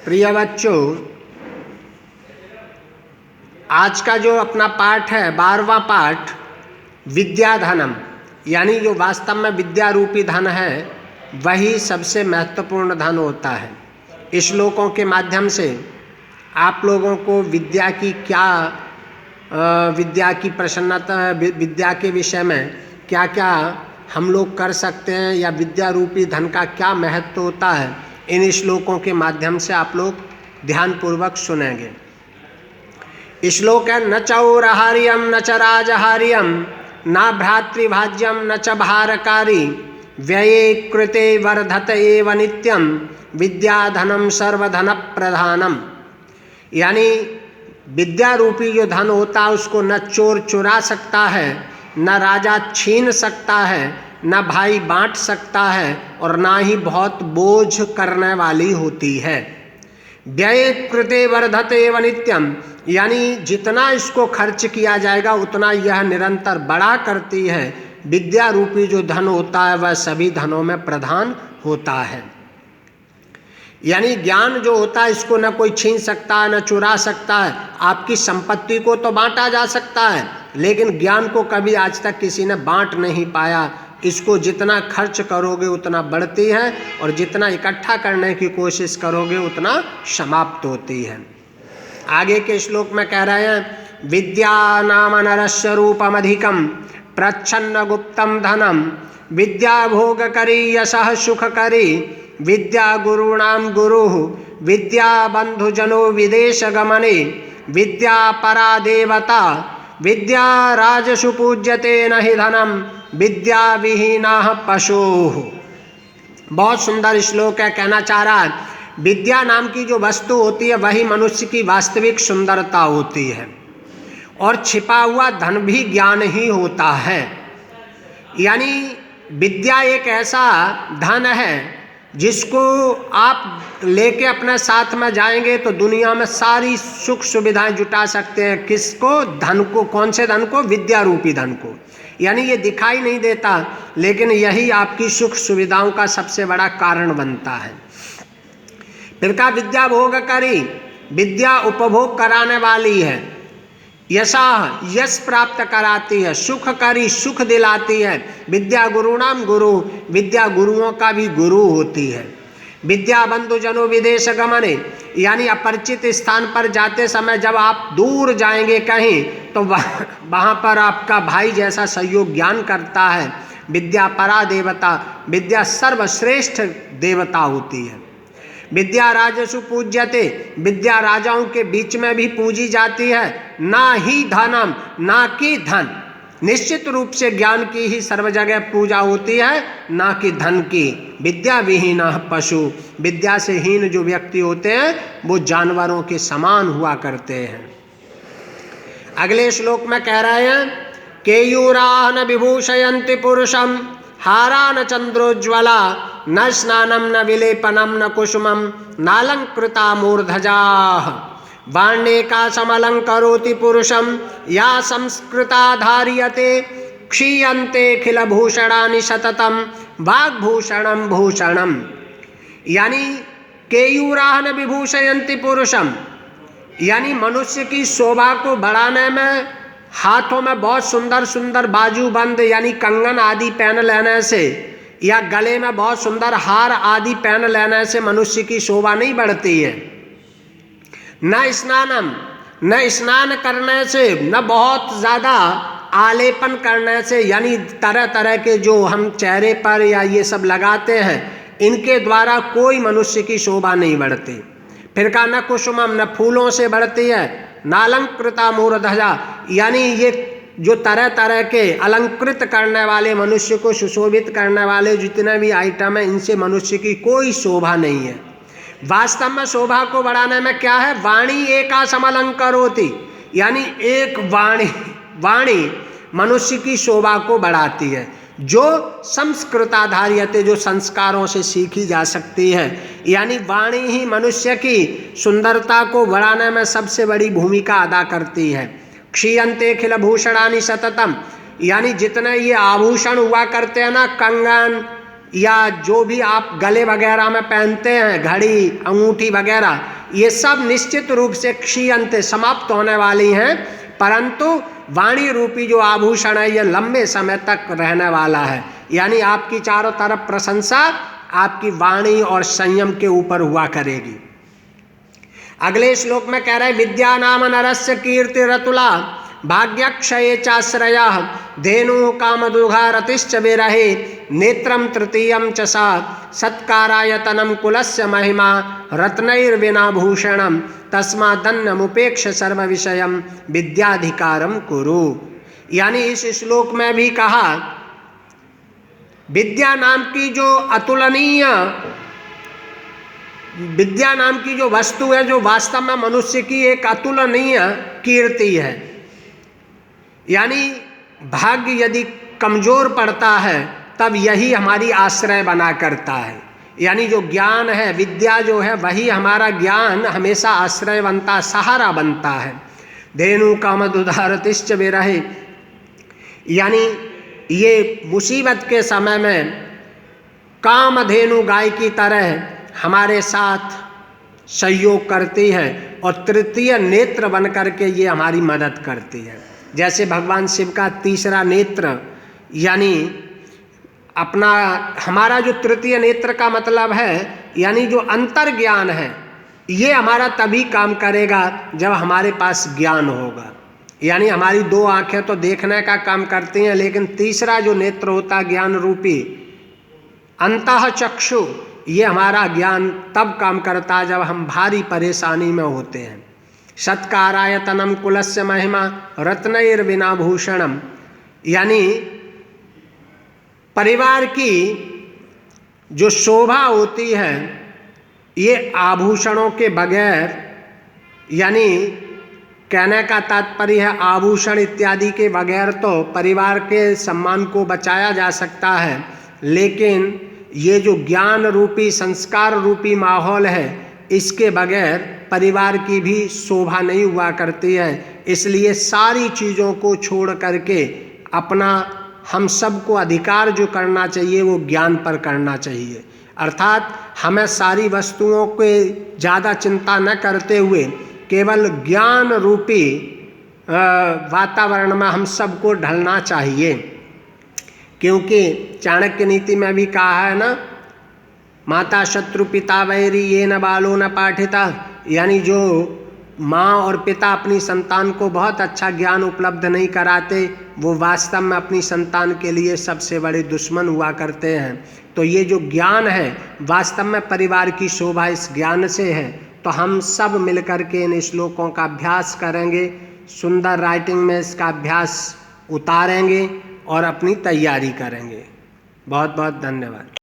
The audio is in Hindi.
प्रिय बच्चों, आज का जो अपना पाठ है 12वां पाठ विद्याधनम, यानी जो वास्तव में विद्या रूपी धन है वही सबसे महत्वपूर्ण धन होता है। इस श्लोकों के माध्यम से आप लोगों को विद्या की क्या विद्या की प्रसन्नता, विद्या के विषय में क्या क्या हम लोग कर सकते हैं या विद्या रूपी धन का क्या महत्व होता है, इन श्लोकों के माध्यम से आप लोग ध्यानपूर्वक सुनेंगे। श्लोक है न चौरहार्यम न च राजहार्यम न भ्रातृभाज्यम न च भारकारी व्यये कृते वर्धत एव नित्यम विद्याधनम सर्वधन प्रधानम। यानी विद्या रूपी जो धन होता है उसको न चोर चुरा सकता है, न राजा छीन सकता है, न भाई बांट सकता है और ना ही बहुत बोझ करने वाली होती है। व्यय कृते वर्धते एव नित्यम, यानी जितना इसको खर्च किया जाएगा उतना यह निरंतर बढ़ा करती है। विद्या रूपी जो धन होता है वह सभी धनों में प्रधान होता है। यानी ज्ञान जो होता है इसको न कोई छीन सकता है न चुरा सकता है। आपकी संपत्ति को तो बांटा जा सकता है लेकिन ज्ञान को कभी आज तक किसी ने बांट नहीं पाया। इसको जितना खर्च करोगे उतना बढ़ती है और जितना इकट्ठा करने की कोशिश करोगे उतना समाप्त होती है। आगे के श्लोक में कह रहे हैं विद्या नाम नरस्य रूपमधिकम प्रच्छन्न गुप्तम धनम विद्या भोग करी यशः सुख करी विद्या गुरुणाम गुरु विद्या बंधुजनो विदेश गमने विद्या परा देवता विद्या राजसु पूज्यते नहि धनम विद्या विहीनाः पशुः। बहुत सुंदर श्लोक है। कहना चाह रहा है विद्या नाम की जो वस्तु होती है वही मनुष्य की वास्तविक सुंदरता होती है और छिपा हुआ धन भी ज्ञान ही होता है। यानी विद्या एक ऐसा धन है जिसको आप लेके अपने साथ में जाएंगे तो दुनिया में सारी सुख सुविधाएं जुटा सकते हैं। किसको? धन को। कौन से धन को? विद्या रूपी धन को। यानी ये दिखाई नहीं देता लेकिन यही आपकी सुख सुविधाओं का सबसे बड़ा कारण बनता है। फिर का विद्या भोग करी, विद्या उपभोग कराने वाली है। यशा, यश प्राप्त कराती है। सुख करी, सुख दिलाती है। विद्या गुरुणाम गुरु, विद्या गुरुओं का भी गुरु होती है। विद्या बंधु जनो विदेश गमने, यानी अपरिचित स्थान पर जाते समय जब आप दूर जाएंगे कहीं तो वहाँ पर आपका भाई जैसा सहयोग ज्ञान करता है। विद्या परा देवता, विद्या सर्वश्रेष्ठ देवता होती है। विद्या राजसु पूज्यते, विद्या राजाओं के बीच में भी पूजी जाती है। ना ही धनम, ना कि धन। निश्चित रूप से ज्ञान की ही सर्व जगह पूजा होती है, ना कि धन की। विद्या विहीनः पशु, विद्या से हीन जो व्यक्ति होते हैं वो जानवरों के समान हुआ करते हैं। अगले श्लोक में कह रहे हैं केयूराः न विभूषयन्ति पुरुषम हारा न चंद्रोज्ज्वला न स्नानम न विलेपनम न कुसुमम नालंकृता मूर्धजाः वाण्येका समलंकरोति पुरुषम या संस्कृता धार्यते क्षीयन्ते खिल भूषणानि सततम वाग्भूषणम भूषणम। यानी केयूराः न विभूषयन्ति पुरुषम, यानी मनुष्य की शोभा को बढ़ाने में हाथों में बहुत सुंदर सुंदर बाजूबंद यानी कंगन आदि पहन लेने से या गले में बहुत सुंदर हार आदि पहन लेने से मनुष्य की शोभा नहीं बढ़ती है। न स्नानम, न स्नान करने से, न बहुत ज़्यादा आलेपन करने से, यानी तरह तरह के जो हम चेहरे पर या ये सब लगाते हैं इनके द्वारा कोई मनुष्य की शोभा नहीं बढ़ती। फिर का न कुसुमम, न फूलों से बढ़ती है। नालंकृता मूर्धजा, यानी ये जो तरह तरह के अलंकृत करने वाले, मनुष्य को सुशोभित करने वाले जितने भी आइटम हैं इनसे मनुष्य की कोई शोभा नहीं है। वास्तव में शोभा को बढ़ाने में क्या है? वाणी एका समलंकर होती, यानी एक वाणी मनुष्य की शोभा को बढ़ाती है जो संस्कृताधार्यते, जो संस्कारों से सीखी जा सकती है। यानी वाणी ही मनुष्य की सुंदरता को बढ़ाने में सबसे बड़ी भूमिका अदा करती है। क्षीयन्ते खिल भूषणानि सततम, यानी जितने ये आभूषण हुआ करते हैं ना, कंगन, या जो भी आप गले वगैरह में पहनते हैं, घड़ी, अंगूठी वगैरह, ये सब निश्चित रूप से क्षीयन्ते, समाप्त होने वाली हैं, परंतु वाणी रूपी जो आभूषण है ये लंबे समय तक रहने वाला है। यानी आपकी चारों तरफ प्रशंसा आपकी वाणी और संयम के ऊपर हुआ करेगी। अगले श्लोक में कह रहे विद्या नाम नरस्य कीर्ति रतुला भाग्यक्षये चाश्रया धेनु कामदुघा रतिश्च विरहे नेत्रम तृतीयम च सा सत्कारायतनम कुलस्य महिमा रत्नैर्विना भूषणम तस्मादन्नमुपेक्ष सर्व विषयम विद्याधिकारम कुरु। यानी इस श्लोक में भी कहा विद्या नाम की जो अतुलनीय, विद्या नाम की जो वस्तु है, जो वास्तव में मनुष्य की एक अतुलनीय कीर्ति है। यानी भाग्य यदि कमजोर पड़ता है तब यही हमारी आश्रय बना करता है। यानी जो ज्ञान है, विद्या जो है, वही हमारा ज्ञान हमेशा आश्रय बनता, सहारा बनता है। धेनु कामदुधारतिश्च विरहे, यानी ये मुसीबत के समय में कामधेनु गाय की तरह हमारे साथ सहयोग करती है और तृतीय नेत्र बन करके ये हमारी मदद करती है। जैसे भगवान शिव का तीसरा नेत्र, यानी अपना हमारा जो तृतीय नेत्र का मतलब है, यानी जो अंतर ज्ञान है, ये हमारा तभी काम करेगा जब हमारे पास ज्ञान होगा। यानी हमारी दो आंखें तो देखने का काम करती हैं, लेकिन तीसरा जो नेत्र होता है ज्ञान रूपी अंतः चक्षु, ये हमारा ज्ञान तब काम करता है जब हम भारी परेशानी में होते हैं। सत्कारायतनम कुलस्य महिमा रत्नैर्विना भूषणम, यानी परिवार की जो शोभा होती है ये आभूषणों के बगैर, यानी कहने का तात्पर्य है आभूषण इत्यादि के बगैर तो परिवार के सम्मान को बचाया जा सकता है, लेकिन ये जो ज्ञान रूपी संस्कार रूपी माहौल है इसके बगैर परिवार की भी शोभा नहीं हुआ करती है। इसलिए सारी चीज़ों को छोड़ करके अपना हम सबको अधिकार जो करना चाहिए वो ज्ञान पर करना चाहिए। अर्थात हमें सारी वस्तुओं के ज़्यादा चिंता न करते हुए केवल ज्ञान रूपी वातावरण में हम सबको ढलना चाहिए। क्योंकि चाणक्य नीति में भी कहा है ना, माता शत्रु पिता वैरी ये न बालो न पाठिता, यानी जो माँ और पिता अपनी संतान को बहुत अच्छा ज्ञान उपलब्ध नहीं कराते वो वास्तव में अपनी संतान के लिए सबसे बड़े दुश्मन हुआ करते हैं। तो ये जो ज्ञान है वास्तव में परिवार की शोभा इस ज्ञान से है। तो हम सब मिलकर के इन श्लोकों का अभ्यास करेंगे, सुंदर राइटिंग में इसका अभ्यास उतारेंगे और अपनी तैयारी करेंगे। बहुत बहुत धन्यवाद।